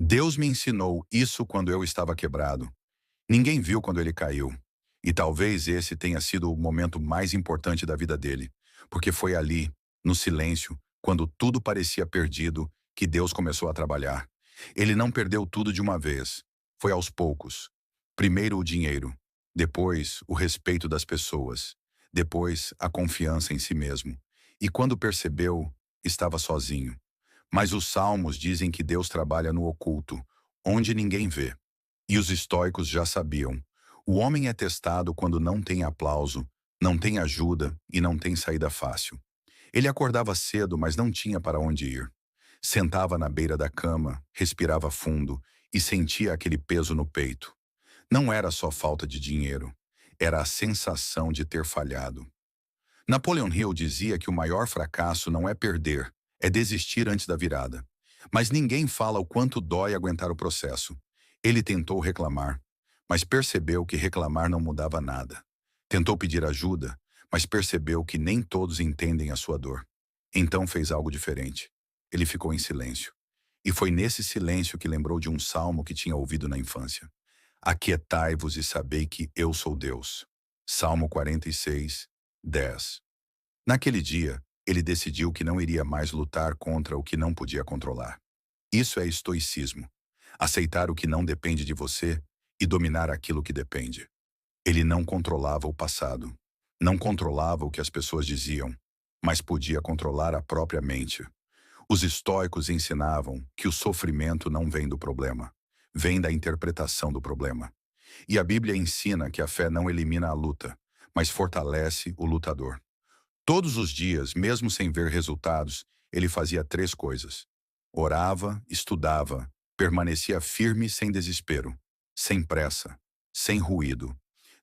Deus me ensinou isso quando eu estava quebrado. Ninguém viu quando ele caiu. E talvez esse tenha sido o momento mais importante da vida dele, porque foi ali, no silêncio, quando tudo parecia perdido, que Deus começou a trabalhar. Ele não perdeu tudo de uma vez. Foi aos poucos. Primeiro o dinheiro, depois o respeito das pessoas, depois a confiança em si mesmo. E quando percebeu, estava sozinho. Mas os salmos dizem que Deus trabalha no oculto, onde ninguém vê. E os estoicos já sabiam. O homem é testado quando não tem aplauso, não tem ajuda e não tem saída fácil. Ele acordava cedo, mas não tinha para onde ir. Sentava na beira da cama, respirava fundo e sentia aquele peso no peito. Não era só falta de dinheiro, era a sensação de ter falhado. Napoleon Hill dizia que o maior fracasso não é perder, é desistir antes da virada. Mas ninguém fala o quanto dói aguentar o processo. Ele tentou reclamar, mas percebeu que reclamar não mudava nada. Tentou pedir ajuda, mas percebeu que nem todos entendem a sua dor. Então fez algo diferente. Ele ficou em silêncio. E foi nesse silêncio que lembrou de um salmo que tinha ouvido na infância. Aquietai-vos e sabei que eu sou Deus. Salmo 46, 10. Naquele dia, ele decidiu que não iria mais lutar contra o que não podia controlar. Isso é estoicismo. Aceitar o que não depende de você e dominar aquilo que depende. Ele não controlava o passado. Não controlava o que as pessoas diziam, mas podia controlar a própria mente. Os estoicos ensinavam que o sofrimento não vem do problema, vem da interpretação do problema. E a Bíblia ensina que a fé não elimina a luta, mas fortalece o lutador. Todos os dias, mesmo sem ver resultados, ele fazia três coisas. Orava, estudava, permanecia firme sem desespero, sem pressa, sem ruído.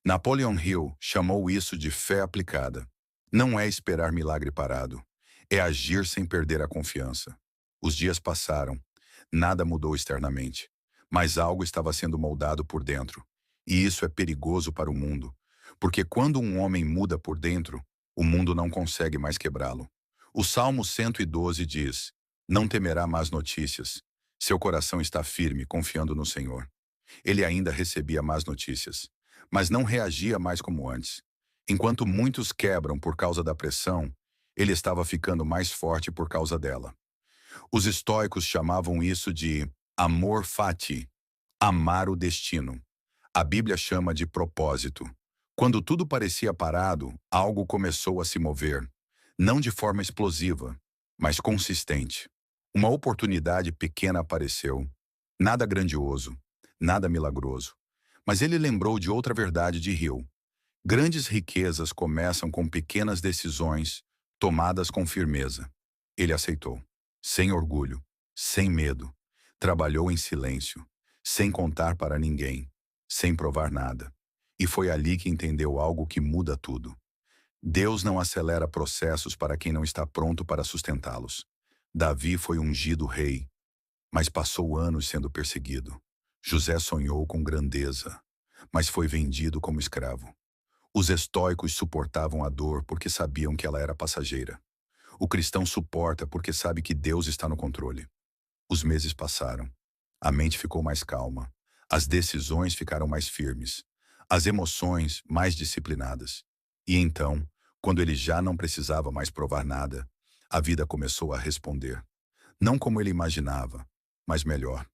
Napoleon Hill chamou isso de fé aplicada. Não é esperar milagre parado, é agir sem perder a confiança. Os dias passaram, nada mudou externamente, mas algo estava sendo moldado por dentro. E isso é perigoso para o mundo, porque quando um homem muda por dentro, o mundo não consegue mais quebrá-lo. O Salmo 112 diz: Não temerá más notícias. Seu coração está firme, confiando no Senhor. Ele ainda recebia más notícias, mas não reagia mais como antes. Enquanto muitos quebram por causa da pressão, ele estava ficando mais forte por causa dela. Os estoicos chamavam isso de amor fati, amar o destino. A Bíblia chama de propósito. Quando tudo parecia parado, algo começou a se mover, não de forma explosiva, mas consistente. Uma oportunidade pequena apareceu. Nada grandioso, nada milagroso. Mas ele lembrou de outra verdade de Hill. Grandes riquezas começam com pequenas decisões, tomadas com firmeza. Ele aceitou, sem orgulho, sem medo. Trabalhou em silêncio, sem contar para ninguém, sem provar nada. E foi ali que entendeu algo que muda tudo. Deus não acelera processos para quem não está pronto para sustentá-los. Davi foi ungido rei, mas passou anos sendo perseguido. José sonhou com grandeza, mas foi vendido como escravo. Os estoicos suportavam a dor porque sabiam que ela era passageira. O cristão suporta porque sabe que Deus está no controle. Os meses passaram. A mente ficou mais calma. As decisões ficaram mais firmes. As emoções mais disciplinadas. E então, quando ele já não precisava mais provar nada, a vida começou a responder. Não como ele imaginava, mas melhor.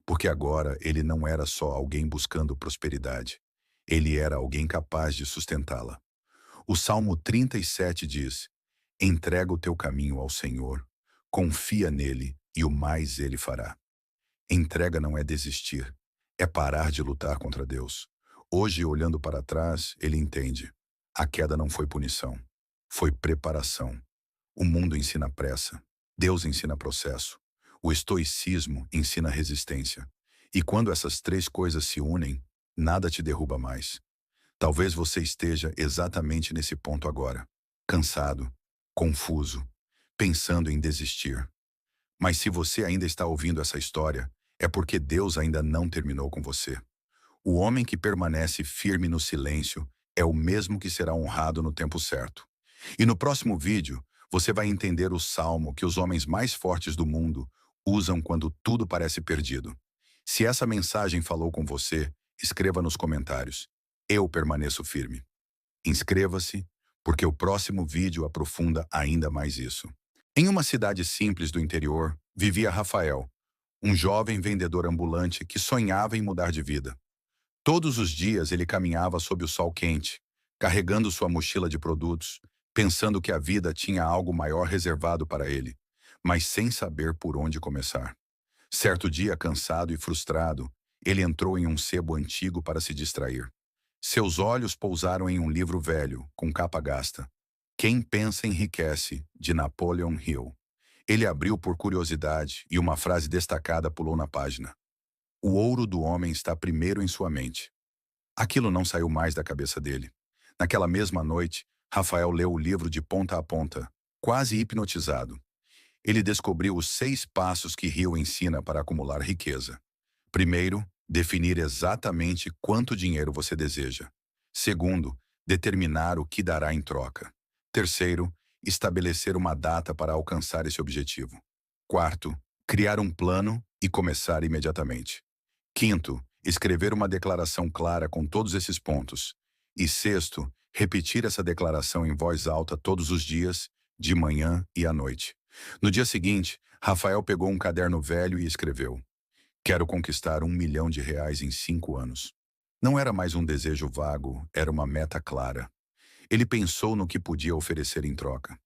Porque agora ele não era só alguém buscando prosperidade. Ele era alguém capaz de sustentá-la. O Salmo 37 diz: Entrega o teu caminho ao Senhor, confia nele e o mais ele fará. Entrega não é desistir, é parar de lutar contra Deus. Hoje, olhando para trás, ele entende. A queda não foi punição, foi preparação. O mundo ensina pressa, Deus ensina processo. O estoicismo ensina resistência. E quando essas três coisas se unem, nada te derruba mais. Talvez você esteja exatamente nesse ponto agora, cansado, confuso, pensando em desistir. Mas se você ainda está ouvindo essa história, é porque Deus ainda não terminou com você. O homem que permanece firme no silêncio é o mesmo que será honrado no tempo certo. E no próximo vídeo, você vai entender o salmo que os homens mais fortes do mundo usam quando tudo parece perdido. Se essa mensagem falou com você, escreva nos comentários. Eu permaneço firme. Inscreva-se, porque o próximo vídeo aprofunda ainda mais isso. Em uma cidade simples do interior, vivia Rafael, um jovem vendedor ambulante que sonhava em mudar de vida. Todos os dias ele caminhava sob o sol quente, carregando sua mochila de produtos, pensando que a vida tinha algo maior reservado para ele, mas sem saber por onde começar. Certo dia, cansado e frustrado, ele entrou em um sebo antigo para se distrair. Seus olhos pousaram em um livro velho, com capa gasta. Quem pensa enriquece, de Napoleon Hill. Ele abriu por curiosidade e uma frase destacada pulou na página. O ouro do homem está primeiro em sua mente. Aquilo não saiu mais da cabeça dele. Naquela mesma noite, Rafael leu o livro de ponta a ponta, quase hipnotizado. Ele descobriu os 6 passos que Hill ensina para acumular riqueza. Primeiro, definir exatamente quanto dinheiro você deseja. Segundo, determinar o que dará em troca. Terceiro, estabelecer uma data para alcançar esse objetivo. Quarto, criar um plano e começar imediatamente. Quinto, escrever uma declaração clara com todos esses pontos. E sexto, repetir essa declaração em voz alta todos os dias, de manhã e à noite. No dia seguinte, Rafael pegou um caderno velho e escreveu: Quero conquistar R$ 1 milhão em 5 anos. Não era mais um desejo vago, era uma meta clara. Ele pensou no que podia oferecer em troca.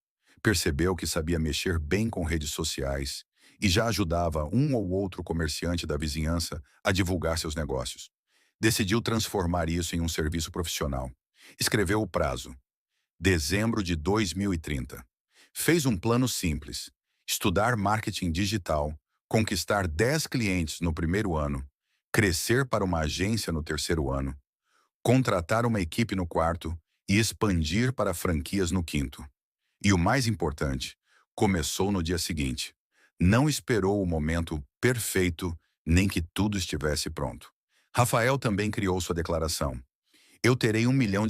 Percebeu que sabia mexer bem com redes sociais e já ajudava um ou outro comerciante da vizinhança a divulgar seus negócios. Decidiu transformar isso em um serviço profissional. Escreveu o prazo: dezembro de 2030. Fez um plano simples: estudar marketing digital, conquistar 10 clientes no primeiro ano, crescer para uma agência no terceiro ano, contratar uma equipe no quarto e expandir para franquias no quinto. E o mais importante, começou no dia seguinte. Não esperou o momento perfeito, nem que tudo estivesse pronto. Rafael também criou sua declaração: Eu terei R$ 1 milhão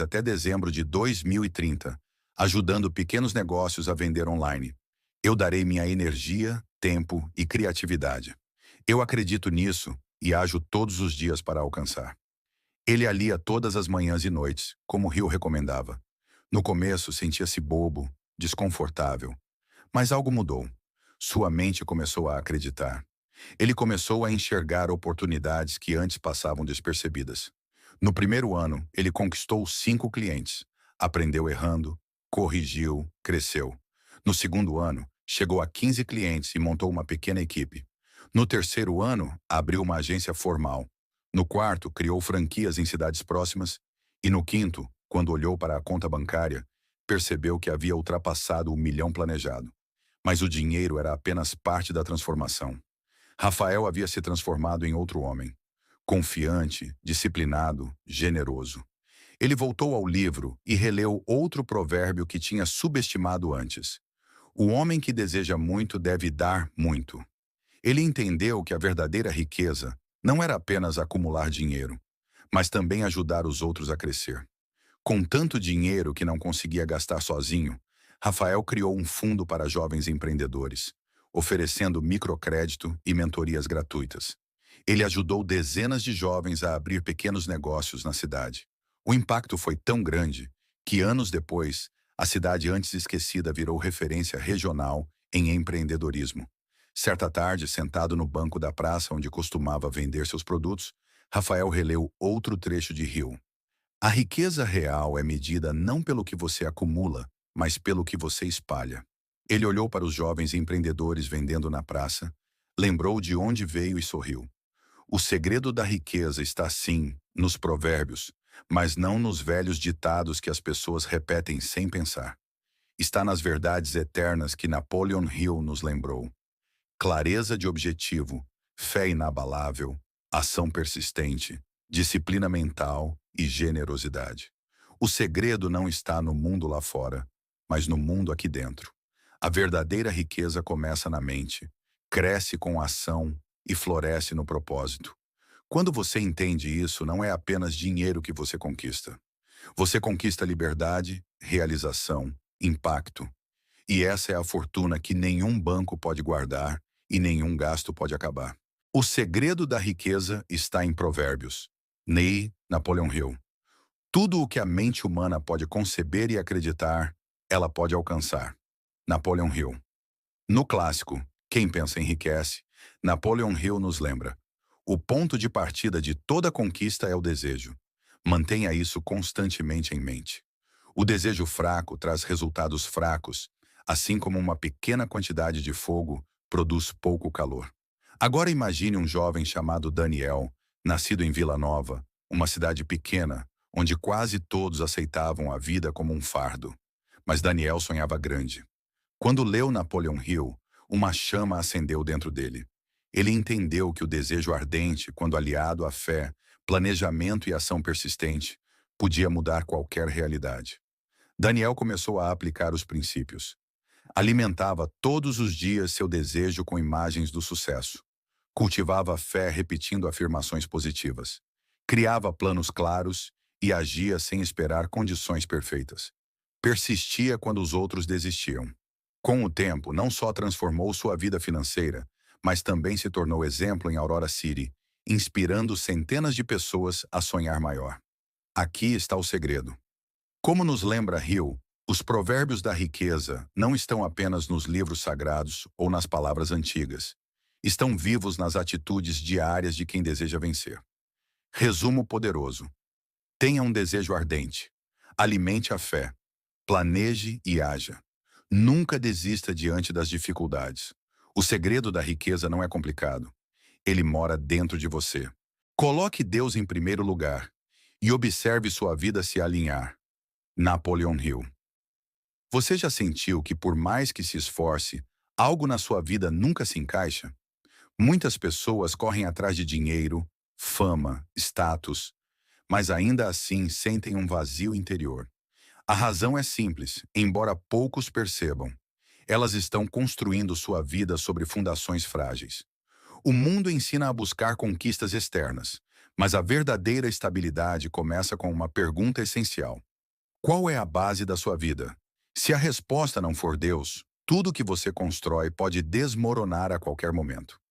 até dezembro de 2030, ajudando pequenos negócios a vender online. Eu darei minha energia, tempo e criatividade. Eu acredito nisso e ajo todos os dias para alcançar. Ele a lia todas as manhãs e noites, como Rio recomendava. No começo, sentia-se bobo, desconfortável. Mas algo mudou. Sua mente começou a acreditar. Ele começou a enxergar oportunidades que antes passavam despercebidas. No primeiro ano, ele conquistou 5 clientes. Aprendeu errando, corrigiu, cresceu. No segundo ano, chegou a 15 clientes e montou uma pequena equipe. No terceiro ano, abriu uma agência formal. No quarto, criou franquias em cidades próximas. E no quinto, quando olhou para a conta bancária, percebeu que havia ultrapassado o milhão planejado. Mas o dinheiro era apenas parte da transformação. Rafael havia se transformado em outro homem. Confiante, disciplinado, generoso. Ele voltou ao livro e releu outro provérbio que tinha subestimado antes. O homem que deseja muito deve dar muito. Ele entendeu que a verdadeira riqueza não era apenas acumular dinheiro, mas também ajudar os outros a crescer. Com tanto dinheiro que não conseguia gastar sozinho, Rafael criou um fundo para jovens empreendedores, oferecendo microcrédito e mentorias gratuitas. Ele ajudou dezenas de jovens a abrir pequenos negócios na cidade. O impacto foi tão grande que, anos depois, a cidade antes esquecida virou referência regional em empreendedorismo. Certa tarde, sentado no banco da praça onde costumava vender seus produtos, Rafael releu outro trecho de Hill. A riqueza real é medida não pelo que você acumula, mas pelo que você espalha. Ele olhou para os jovens empreendedores vendendo na praça, lembrou de onde veio e sorriu. O segredo da riqueza está sim nos provérbios, mas não nos velhos ditados que as pessoas repetem sem pensar. Está nas verdades eternas que Napoleon Hill nos lembrou. Clareza de objetivo, fé inabalável, ação persistente, disciplina mental e generosidade. O segredo não está no mundo lá fora, mas no mundo aqui dentro. A verdadeira riqueza começa na mente, cresce com a ação e floresce no propósito. Quando você entende isso, não é apenas dinheiro que você conquista. Você conquista liberdade, realização, impacto. E essa é a fortuna que nenhum banco pode guardar e nenhum gasto pode acabar. O segredo da riqueza está em Provérbios. Ney Napoleon Hill. Tudo o que a mente humana pode conceber e acreditar, ela pode alcançar. Napoleon Hill. No clássico, Quem Pensa Enriquece, Napoleon Hill nos lembra: o ponto de partida de toda conquista é o desejo. Mantenha isso constantemente em mente. O desejo fraco traz resultados fracos, assim como uma pequena quantidade de fogo produz pouco calor. Agora imagine um jovem chamado Daniel, nascido em Vila Nova, uma cidade pequena, onde quase todos aceitavam a vida como um fardo. Mas Daniel sonhava grande. Quando leu Napoleon Hill, uma chama acendeu dentro dele. Ele entendeu que o desejo ardente, quando aliado à fé, planejamento e ação persistente, podia mudar qualquer realidade. Daniel começou a aplicar os princípios. Alimentava todos os dias seu desejo com imagens do sucesso. Cultivava a fé repetindo afirmações positivas. Criava planos claros e agia sem esperar condições perfeitas. Persistia quando os outros desistiam. Com o tempo, não só transformou sua vida financeira, mas também se tornou exemplo em Aurora City, inspirando centenas de pessoas a sonhar maior. Aqui está o segredo. Como nos lembra Hill, os provérbios da riqueza não estão apenas nos livros sagrados ou nas palavras antigas. Estão vivos nas atitudes diárias de quem deseja vencer. Resumo poderoso. Tenha um desejo ardente. Alimente a fé. Planeje e haja. Nunca desista diante das dificuldades. O segredo da riqueza não é complicado. Ele mora dentro de você. Coloque Deus em primeiro lugar e observe sua vida se alinhar. Napoleon Hill. Você já sentiu que, por mais que se esforce, algo na sua vida nunca se encaixa? Muitas pessoas correm atrás de dinheiro, fama, status, mas ainda assim sentem um vazio interior. A razão é simples, embora poucos percebam. Elas estão construindo sua vida sobre fundações frágeis. O mundo ensina a buscar conquistas externas, mas a verdadeira estabilidade começa com uma pergunta essencial: qual é a base da sua vida? Se a resposta não for Deus, tudo que você constrói pode desmoronar a qualquer momento.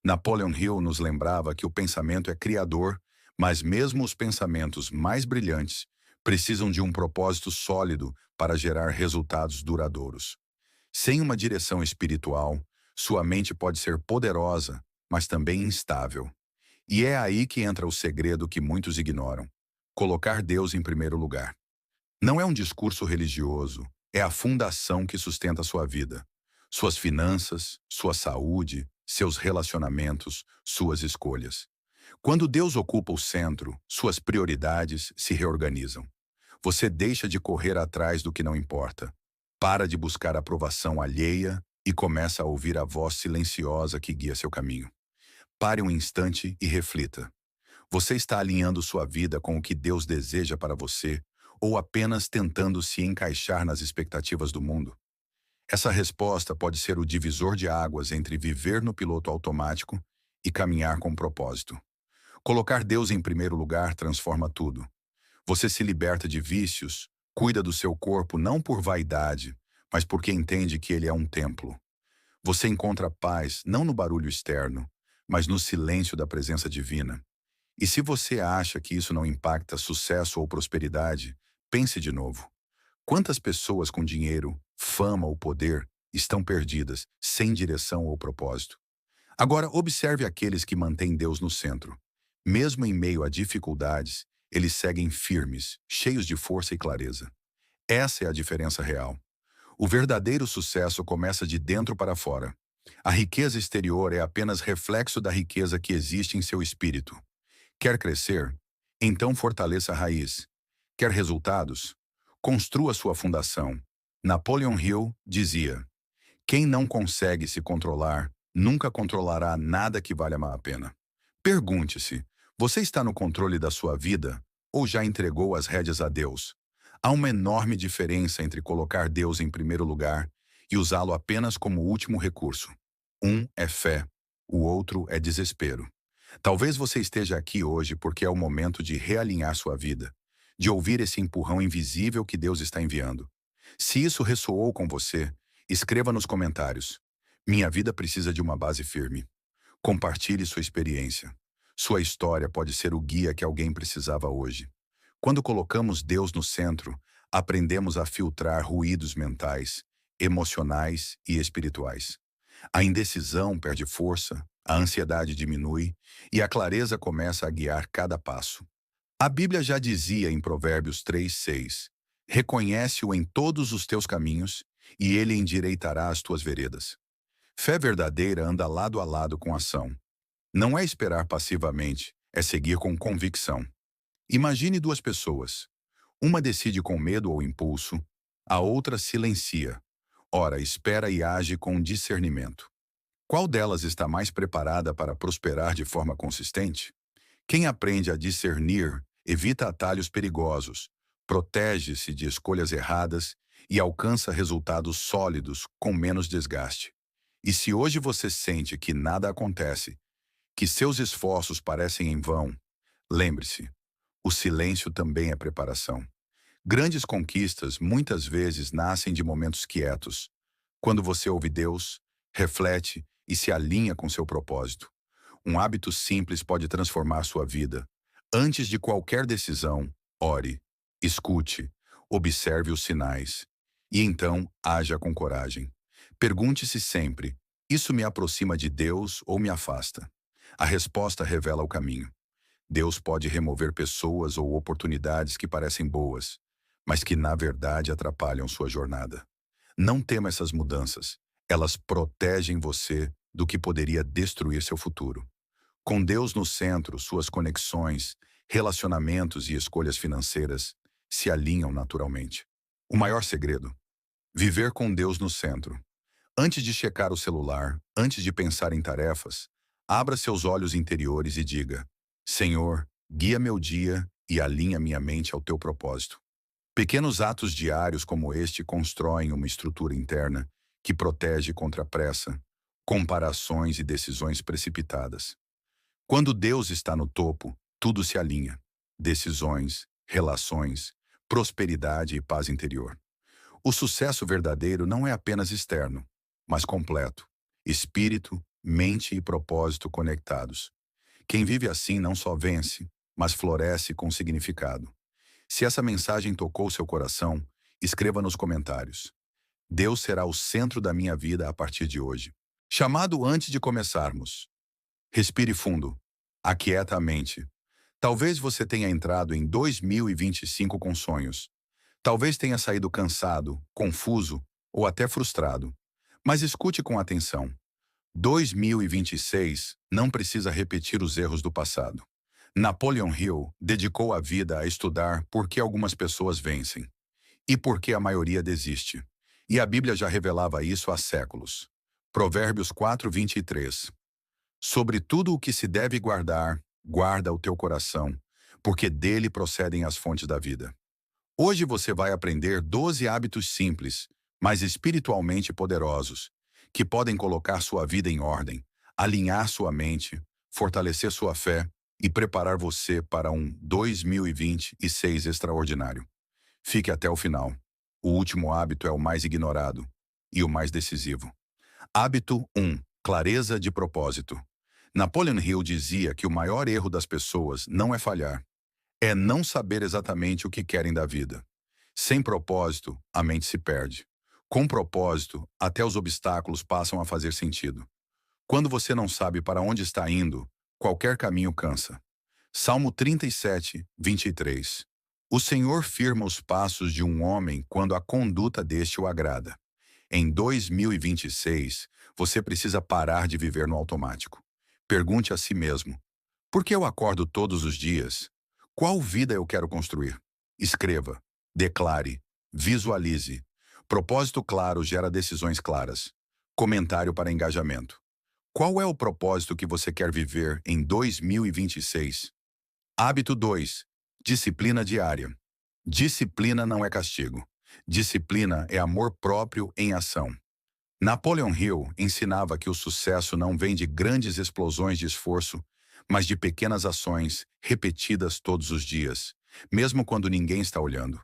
Napoleon Hill nos lembrava que o pensamento é criador, mas mesmo os pensamentos mais brilhantes precisam de um propósito sólido para gerar resultados duradouros. Sem uma direção espiritual, sua mente pode ser poderosa, mas também instável. E é aí que entra o segredo que muitos ignoram: colocar Deus em primeiro lugar. Não é um discurso religioso, é a fundação que sustenta sua vida. Suas finanças, sua saúde, seus relacionamentos, suas escolhas. Quando Deus ocupa o centro, suas prioridades se reorganizam. Você deixa de correr atrás do que não importa. Para de buscar aprovação alheia e começa a ouvir a voz silenciosa que guia seu caminho. Pare um instante e reflita. Você está alinhando sua vida com o que Deus deseja para você ou apenas tentando se encaixar nas expectativas do mundo? Essa resposta pode ser o divisor de águas entre viver no piloto automático e caminhar com propósito. Colocar Deus em primeiro lugar transforma tudo. Você se liberta de vícios, cuida do seu corpo não por vaidade, mas porque entende que ele é um templo. Você encontra paz não no barulho externo, mas no silêncio da presença divina. E se você acha que isso não impacta sucesso ou prosperidade, pense de novo. Quantas pessoas com dinheiro, fama ou poder estão perdidas, sem direção ou propósito? Agora, observe aqueles que mantêm Deus no centro. Mesmo em meio a dificuldades, eles seguem firmes, cheios de força e clareza. Essa é a diferença real. O verdadeiro sucesso começa de dentro para fora. A riqueza exterior é apenas reflexo da riqueza que existe em seu espírito. Quer crescer? Então fortaleça a raiz. Quer resultados? Construa sua fundação. Napoleon Hill dizia: quem não consegue se controlar, nunca controlará nada que valha a pena. Pergunte-se: você está no controle da sua vida ou já entregou as rédeas a Deus? Há uma enorme diferença entre colocar Deus em primeiro lugar e usá-lo apenas como último recurso. Um é fé, o outro é desespero. Talvez você esteja aqui hoje porque é o momento de realinhar sua vida, de ouvir esse empurrão invisível que Deus está enviando. Se isso ressoou com você, escreva nos comentários: minha vida precisa de uma base firme. Compartilhe sua experiência. Sua história pode ser o guia que alguém precisava hoje. Quando colocamos Deus no centro, aprendemos a filtrar ruídos mentais, emocionais e espirituais. A indecisão perde força, a ansiedade diminui e a clareza começa a guiar cada passo. A Bíblia já dizia em Provérbios 3:6: reconhece-o em todos os teus caminhos e ele endireitará as tuas veredas. Fé verdadeira anda lado a lado com ação. Não é esperar passivamente, é seguir com convicção. Imagine duas pessoas. Uma decide com medo ou impulso, a outra silencia. Ora, espera e age com discernimento. Qual delas está mais preparada para prosperar de forma consistente? Quem aprende a discernir evita atalhos perigosos, protege-se de escolhas erradas e alcança resultados sólidos com menos desgaste. E se hoje você sente que nada acontece, que seus esforços parecem em vão, lembre-se, o silêncio também é preparação. Grandes conquistas muitas vezes nascem de momentos quietos, quando você ouve Deus, reflete e se alinha com seu propósito. Um hábito simples pode transformar sua vida. Antes de qualquer decisão, ore, escute, observe os sinais e então haja com coragem. Pergunte-se sempre: isso me aproxima de Deus ou me afasta? A resposta revela o caminho. Deus pode remover pessoas ou oportunidades que parecem boas, mas que na verdade atrapalham sua jornada. Não tema essas mudanças. Elas protegem você do que poderia destruir seu futuro. Com Deus no centro, suas conexões, relacionamentos e escolhas financeiras se alinham naturalmente. O maior segredo: viver com Deus no centro. Antes de checar o celular, antes de pensar em tarefas, abra seus olhos interiores e diga: Senhor, guia meu dia e alinha minha mente ao teu propósito. Pequenos atos diários como este constroem uma estrutura interna que protege contra a pressa, comparações e decisões precipitadas. Quando Deus está no topo, tudo se alinha. Decisões, relações, prosperidade e paz interior. O sucesso verdadeiro não é apenas externo, mas completo. Espírito, mente e propósito conectados. Quem vive assim não só vence, mas floresce com significado. Se essa mensagem tocou seu coração, escreva nos comentários. Deus será o centro da minha vida a partir de hoje. Chamado antes de começarmos. Respire fundo. Aquieta a mente. Talvez você tenha entrado em 2025 com sonhos. Talvez tenha saído cansado, confuso ou até frustrado. Mas escute com atenção. 2026 não precisa repetir os erros do passado. Napoleon Hill dedicou a vida a estudar por que algumas pessoas vencem e por que a maioria desiste. E a Bíblia já revelava isso há séculos. Provérbios 4:23. Sobre tudo o que se deve guardar, guarda o teu coração, porque dele procedem as fontes da vida. Hoje você vai aprender 12 hábitos simples, mas espiritualmente poderosos, que podem colocar sua vida em ordem, alinhar sua mente, fortalecer sua fé e preparar você para um 2026 extraordinário. Fique até o final. O último hábito é o mais ignorado e o mais decisivo. Hábito 1. Clareza de propósito. Napoleon Hill dizia que o maior erro das pessoas não é falhar, é não saber exatamente o que querem da vida. Sem propósito, a mente se perde. Com propósito, até os obstáculos passam a fazer sentido. Quando você não sabe para onde está indo, qualquer caminho cansa. Salmo 37:23. O Senhor firma os passos de um homem quando a conduta deste o agrada. Em 2026, você precisa parar de viver no automático. Pergunte a si mesmo: por que eu acordo todos os dias? Qual vida eu quero construir? Escreva, declare, visualize. Propósito claro gera decisões claras. Comentário para engajamento. Qual é o propósito que você quer viver em 2026? Hábito 2. Disciplina diária. Disciplina não é castigo. Disciplina é amor próprio em ação. Napoleon Hill ensinava que o sucesso não vem de grandes explosões de esforço, mas de pequenas ações repetidas todos os dias, mesmo quando ninguém está olhando.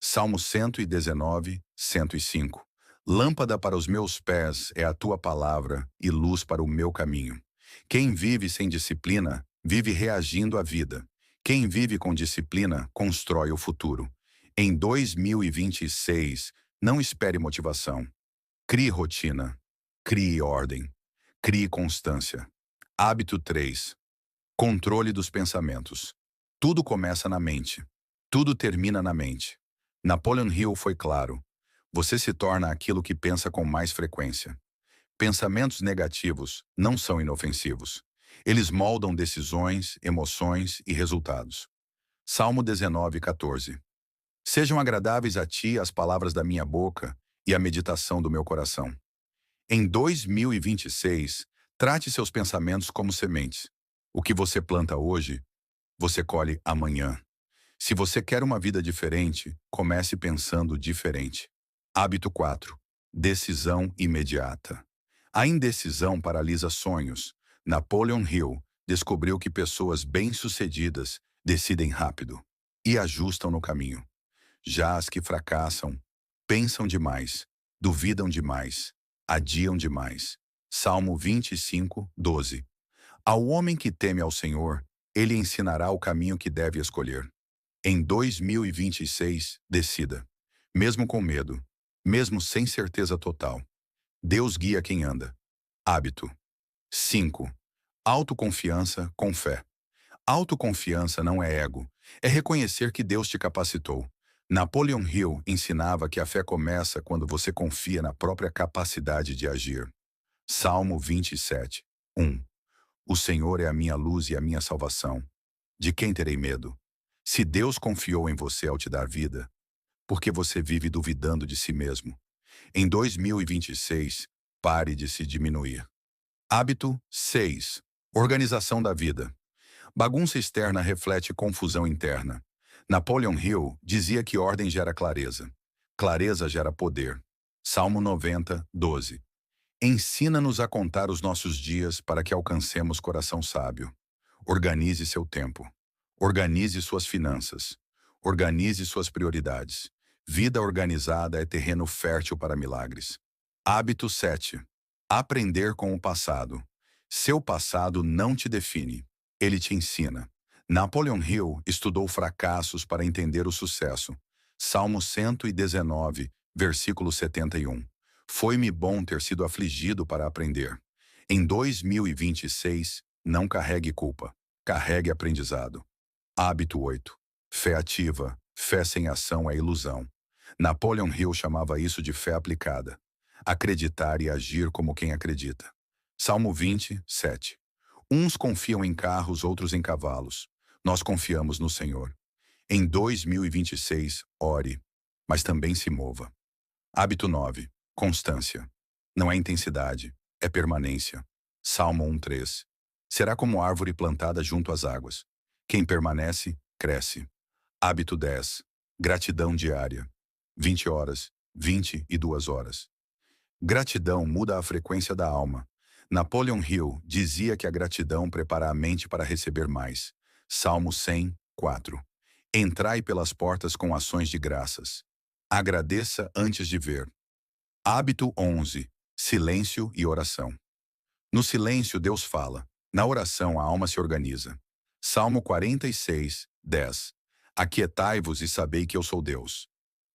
Salmo 119:105. Lâmpada para os meus pés é a tua palavra e luz para o meu caminho. Quem vive sem disciplina, vive reagindo à vida. Quem vive com disciplina, constrói o futuro. Em 2026, não espere motivação. Crie rotina. Crie ordem. Crie constância. Hábito 3. Controle dos pensamentos. Tudo começa na mente. Tudo termina na mente. Napoleon Hill foi claro. Você se torna aquilo que pensa com mais frequência. Pensamentos negativos não são inofensivos. Eles moldam decisões, emoções e resultados. Salmo 19:14. Sejam agradáveis a ti as palavras da minha boca e a meditação do meu coração. Em 2026, trate seus pensamentos como sementes. O que você planta hoje, você colhe amanhã. Se você quer uma vida diferente, comece pensando diferente. Hábito 4. Decisão imediata. A indecisão paralisa sonhos. Napoleon Hill descobriu que pessoas bem-sucedidas decidem rápido e ajustam no caminho. Já as que fracassam, pensam demais, duvidam demais, adiam demais. Salmo 25:12. Ao homem que teme ao Senhor, ele ensinará o caminho que deve escolher. Em 2026, decida. Mesmo com medo, mesmo sem certeza total. Deus guia quem anda. Hábito. 5. Autoconfiança com fé. Autoconfiança não é ego, é reconhecer que Deus te capacitou. Napoleon Hill ensinava que a fé começa quando você confia na própria capacidade de agir. Salmo 27:1. O Senhor é a minha luz e a minha salvação. De quem terei medo? Se Deus confiou em você ao te dar vida, por que você vive duvidando de si mesmo? Em 2026, pare de se diminuir. Hábito 6. Organização da vida. Bagunça externa reflete confusão interna. Napoleon Hill dizia que ordem gera clareza. Clareza gera poder. Salmo 90:12. Ensina-nos a contar os nossos dias para que alcancemos coração sábio. Organize seu tempo. Organize suas finanças. Organize suas prioridades. Vida organizada é terreno fértil para milagres. Hábito 7. Aprender com o passado. Seu passado não te define. Ele te ensina. Napoleon Hill estudou fracassos para entender o sucesso. Salmo 119, versículo 71. Foi-me bom ter sido afligido para aprender. Em 2026, não carregue culpa. Carregue aprendizado. Hábito 8. Fé ativa. Fé sem ação é ilusão. Napoleon Hill chamava isso de fé aplicada. Acreditar e agir como quem acredita. Salmo 27. Uns confiam em carros, outros em cavalos. Nós confiamos no Senhor. Em 2026, ore, mas também se mova. Hábito 9. Constância. Não é intensidade, é permanência. Salmo 1:3. Será como árvore plantada junto às águas. Quem permanece, cresce. Hábito 10. Gratidão diária. 20 horas, 22 horas. Gratidão muda a frequência da alma. Napoleon Hill dizia que a gratidão prepara a mente para receber mais. Salmo 100:4. Entrai pelas portas com ações de graças. Agradeça antes de ver. Hábito 11. Silêncio e oração. No silêncio, Deus fala. Na oração, a alma se organiza. Salmo 46:10. Aquietai-vos e sabei que eu sou Deus.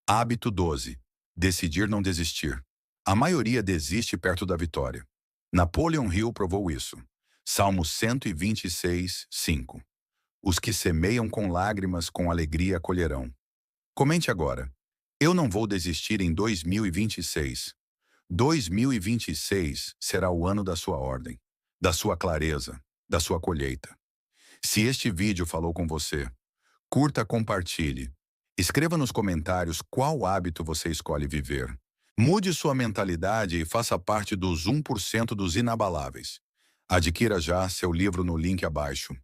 Hábito 12. Decidir não desistir. A maioria desiste perto da vitória. Napoleon Hill provou isso. Salmo 126:5. Os que semeiam com lágrimas, com alegria colherão. Comente agora. Eu não vou desistir em 2026. 2026 será o ano da sua ordem, da sua clareza, da sua colheita. Se este vídeo falou com você, curta, compartilhe. Escreva nos comentários qual hábito você escolhe viver. Mude sua mentalidade e faça parte dos 1% dos inabaláveis. Adquira já seu livro no link abaixo.